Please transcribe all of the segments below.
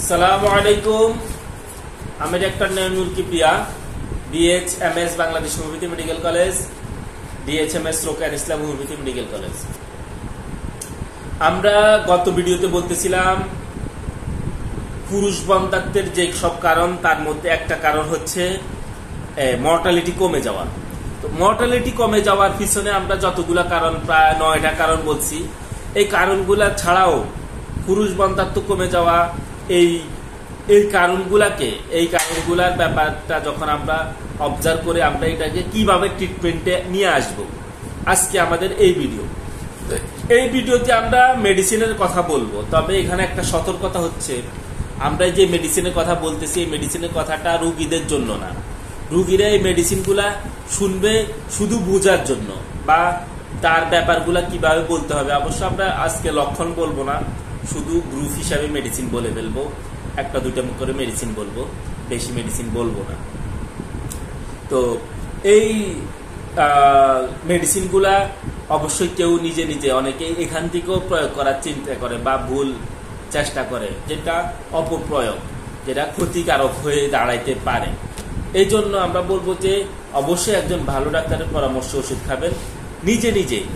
আসসালামু আলাইকুম। আমি doctor Nayanul Kibria, DHMS Bangladesh homeopathy medical college, DHMS Rokeya Islam homeopathy medical college. আমরা গত ভিডিওতে বলতেছিলাম পুরুষ বন্ধ্যাত্বের যে সব কারণ, তার মধ্যে একটা কারণ হচ্ছে মর্টালিটি কমে যাওয়া। তো মর্টালিটি কমে যাওয়ার পিছনে আমরা যতগুলা কারণ, প্রায় 9টা কারণ বলছি। এই কারণগুলা ছাড়াও পুরুষ বন্ধ্যাত্ব কমে যাওয়া, এই কারণগুলার ব্যাপারটা যখন আমরা অবজার্ভ করে আমরা এটাকে কিভাবে ট্রিটমেন্টে নিয়ে আসব, আজকে আমাদের এই ভিডিওতে আমরা মেডিসিনের কথা বলবো। তবে এখানে একটা সতর্কতা হচ্ছে, আমরা যে মেডিসিনের কথা বলতেছি এই মেডিসিনের কথাটা রুগীদের জন্য না। রুগীরা এই মেডিসিনগুলা শুনবে শুধু বোঝার জন্য, বা তার ব্যাপারগুলা কিভাবে বলতে হবে। অবশ্য আমরা আজকে লক্ষণ বলবো না, শুধু গ্রুপ হিসাবে মেডিসিন বলে ফেলবো, একটা দুইটা করে মেডিসিন বলবো, বেশি মেডিসিন বলবো না। তো এই মেডিসিনগুলা অবশ্যই কেউ নিজে নিজে, অনেকে এখান থেকেও প্রয়োগ করার চিন্তা করে বা ভুল চেষ্টা করে, যেটা অপপ্রয়োগ, যেটা ক্ষতিকারক হয়ে দাঁড়াইতে পারে। এই জন্য আমরা বলবো যে অবশ্যই একজন ভালো ডাক্তারের পরামর্শ ওষুধ খাবেন।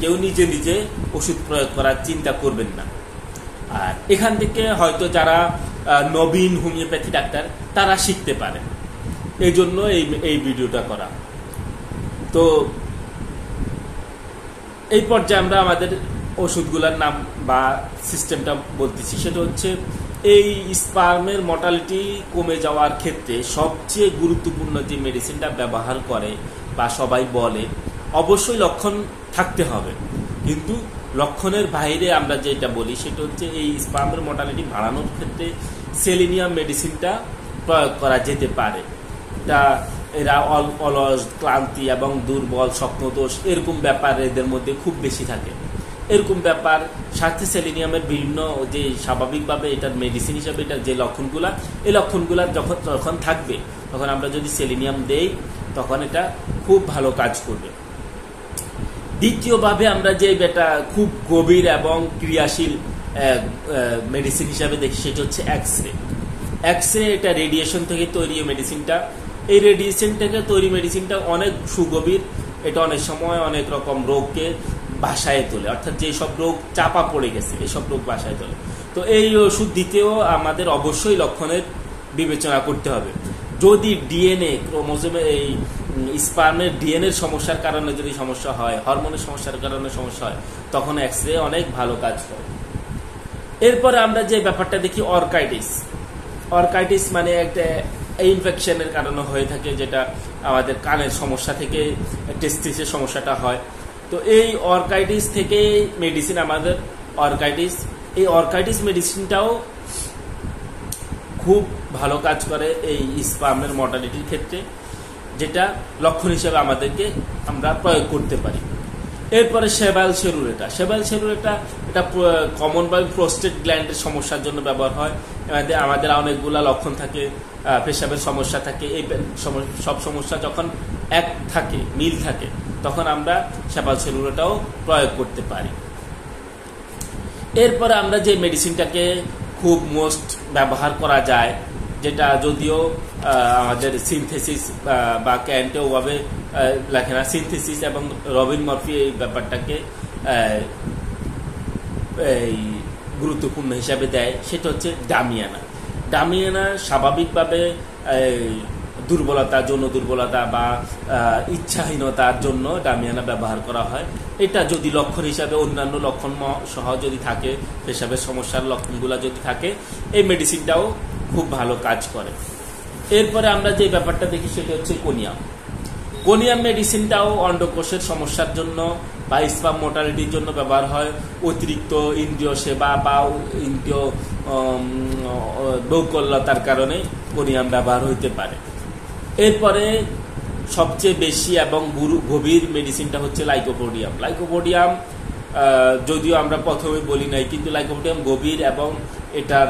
কেউ নিজে নিজে ওষুধ প্রয়োগ করার চিন্তা করবেন না। আর এখান থেকে হয়তো যারা নবীন হোমিওপ্যাথি ডাক্তার তারা শিখতে পারে, এই জন্য এই ভিডিওটা করা। তো এই পর্যায়ে আমরা আমাদের ওষুধগুলোর নাম বা সিস্টেমটা বলতেছি। সেটা হচ্ছে, এই স্পার্মের মর্টালিটি কমে যাওয়ার ক্ষেত্রে সবচেয়ে গুরুত্বপূর্ণ যে মেডিসিনটা ব্যবহার করে বা সবাই বলে, অবশ্যই লক্ষণ থাকতে হবে, কিন্তু লক্ষণের বাইরে আমরা যেটা বলি সেটা হচ্ছে, এই স্পার্মের মর্টালিটি বাড়ানোর ক্ষেত্রে সেলিনিয়াম মেডিসিনটা প্রয়োগ করা যেতে পারে। এরা অলস, ক্লান্তি এবং দুর্বল, স্বপ্নদোষ, এরকম ব্যাপার এদের মধ্যে খুব বেশি থাকে। এরকম ব্যাপার সাথে সেলিনিয়ামের বিভিন্ন যে স্বাভাবিকভাবে এটার মেডিসিন হিসাবে এটার যে লক্ষণগুলা, এই লক্ষণগুলা যখন থাকবে, তখন আমরা যদি সেলিনিয়াম দেই তখন এটা খুব ভালো কাজ করবে। দ্বিতীয়ভাবে আমরা যে বেটা খুব গভীর এবং ক্রিয়াশীল মেডিসিন হিসাবে দেখি সেটা হচ্ছে এক্সরে। এটা রেডিয়েশন থেকে তৈরি মেডিসিনটা। এই রেডিয়েশন থেকে তৈরি মেডিসিনটা অনেক সুগভীর। এটা অনেক সময় অনেক রকম রোগকে বাসায় তোলে, অর্থাৎ যেসব রোগ চাপা পড়ে গেছে এইসব রোগ বাসায় তোলে। তো এই ওষুধ দিতেও আমাদের অবশ্যই লক্ষণের বিবেচনা করতে হবে। যদি ডিএনএ ক্রোমোজোমে এই স্পার্মের ডিএনএর সমস্যার কারণে যদি সমস্যা হয়, হরমোনের সমস্যার কারণে সমস্যা হয়, তখন এক্সরে অনেক ভালো কাজ করে। এরপরে আমরা যে ব্যাপারটা দেখি, অর্কাইটিস মানে একটা ইনফেকশনের কারণে হয়ে থাকে, যেটা আমাদের কানের সমস্যা থেকে টেস্টিসের সমস্যাটা হয়। তো এই অর্কাইটিস থেকে মেডিসিন আমাদের এই অর্কাইটিস মেডিসিনটাও খুব ভালো কাজ করে এই স্পার্মের মর্টালিটির ক্ষেত্রে, যেটা লক্ষণ হিসেবে আমরা প্রয়োগ করতে পারি। এরপরে সেবাল সেরুরেটা এটা কমনভাবে প্রোস্টেট গ্ল্যান্ডের সমস্যার জন্য ব্যবহার হয়। আমাদের অনেকগুলা লক্ষণ থাকে, পেশাবের সমস্যা থাকে। এই সব সমস্যা যখন মিল থাকে, তখন আমরা সেবাল সেরুরেটাও প্রয়োগ করতে পারি। এরপরে আমরা যে মেডিসিনটাকে খুব মোস্ট ব্যবহার করা যায়, যেটা যদিও আমাদের সিনথেসিস বা ক্যান্টেও ভাবে লেখে না, সিনথেসিস এবং রবিন মরফি এই ব্যাপারটাকে এই গুরুত্বপূর্ণ হিসাবে দেয়, সেটা হচ্ছে ডামিয়ানা স্বাভাবিকভাবে দুর্বলতা, যৌন দুর্বলতা বা ইচ্ছাহীনতার জন্য ডামিয়ানা ব্যবহার করা হয়। এটা যদি লক্ষণ হিসাবে অন্যান্য লক্ষণ সহ যদি থাকে, পেশাবের সমস্যার লক্ষণগুলো যদি থাকে, এই মেডিসিনটাও খুব ভালো কাজ করে। এরপরে আমরা যে ব্যাপারটা দেখি সেটা হচ্ছে কোনিয়াম মেডিসিনটাও অন্ডকোষের সমস্যার জন্য বা স্পার্ম মোর্টালিটির জন্য ব্যবহার হয়। অতিরিক্ত ইন্দ্রিয় সেবা বা ইন্দ্রিয় বৈকল্যতার কারণে কোনিয়াম ব্যবহার হইতে পারে। এরপরে সবচেয়ে বেশি এবং গভীর মেডিসিনটা হচ্ছে লাইকোপোডিয়াম। যদিও আমরা প্রথমে বলি নাই, কিন্তু লাইকোপোডিয়াম গভীর এবং এটার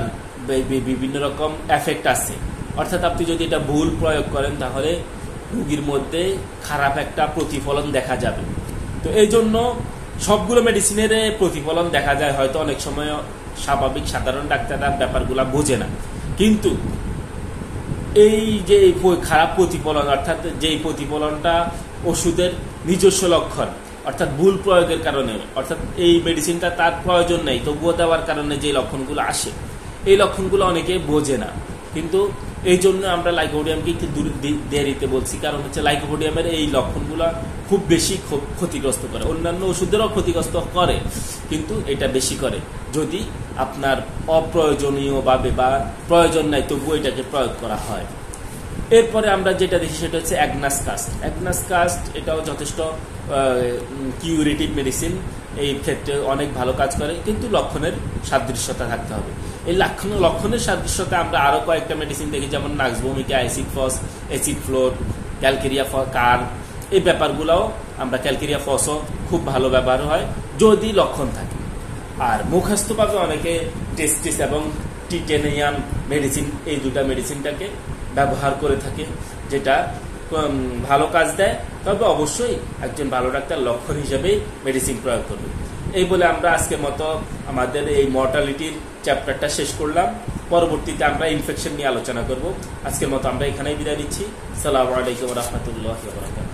বিভিন্ন রকম এফেক্ট আছে। অর্থাৎ আপনি যদি এটা ভুল প্রয়োগ করেন, তাহলে রোগীর মধ্যে খারাপ একটা প্রতিফলন দেখা যাবে। তো এই জন্য সবগুলো মেডিসিনের প্রতিফলন দেখা যায়, হয়তো অনেক সময় সাধারণ ডাক্তাররা ব্যাপারগুলা বোঝে না, কিন্তু এই যে খারাপ প্রতিফলন, অর্থাৎ যেই প্রতিফলনটা ওষুধের নিজস্ব লক্ষণ, অর্থাৎ ভুল প্রয়োগের কারণে, অর্থাৎ এই মেডিসিনটা তার প্রয়োজন নেই তবুও দেওয়ার কারণে যে লক্ষণগুলো আসে, এই লক্ষণগুলো অনেকে বোঝে না। কিন্তু এই জন্য আমরা লাইকোপোডিয়ামকে একটু দেরিতে বলছি, কারণ হচ্ছে লাইকোপোডিয়ামের এই লক্ষণগুলো খুব বেশি ক্ষতিগ্রস্ত করে। অন্যান্য ওষুধেরও ক্ষতিগ্রস্ত করে, কিন্তু এটা বেশি করে যদি আপনার অপ্রয়োজনীয়ভাবে বা প্রয়োজন নাই তবুও এটাকে প্রয়োগ করা হয়। এরপরে আমরা যেটা দেখি সেটা হচ্ছে অ্যাগনাস কাস্ট। অ্যাগনাস কাস্ট এটাও যথেষ্ট কিউরেটিভ মেডিসিন, এই ক্ষেত্রে অনেক ভালো কাজ করে, কিন্তু লক্ষণের সাদৃশ্যতা থাকতে হবে। এই লক্ষণের সাদৃশ্যতা আমরা আরো কয়েকটা মেডিসিন দেখি, যেমন nux vomica, acid phos, acid fluor, calcarea carb, এই ব্যাপারগুলোও আমরা ক্যালকেরিয়া ফসও খুব ভালো ব্যবহার হয় যদি লক্ষণ থাকে। আর মুখস্থভাবে অনেকে টেস্টিস এবং টিটেনিয়াম মেডিসিন, এই দুটা মেডিসিনটাকে ব্যবহার করে থাকে, যেটা ভালো কাজ দেয়, তবে অবশ্যই একজন ভালো ডাক্তার লক্ষণ হিসেবেই মেডিসিন প্রয়োগ করবে। এই বলে আমরা আজকের মতো আমাদের এই মর্টালিটির চ্যাপ্টারটা শেষ করলাম। পরবর্তীতে আমরা ইনফেকশন নিয়ে আলোচনা করব। আজকের মতো আমরা এখানেই বিদায় নিচ্ছি। আসসালামু আলাইকুম ওয়া রাহমাতুল্লাহি ওয়া বারাকাতুহু।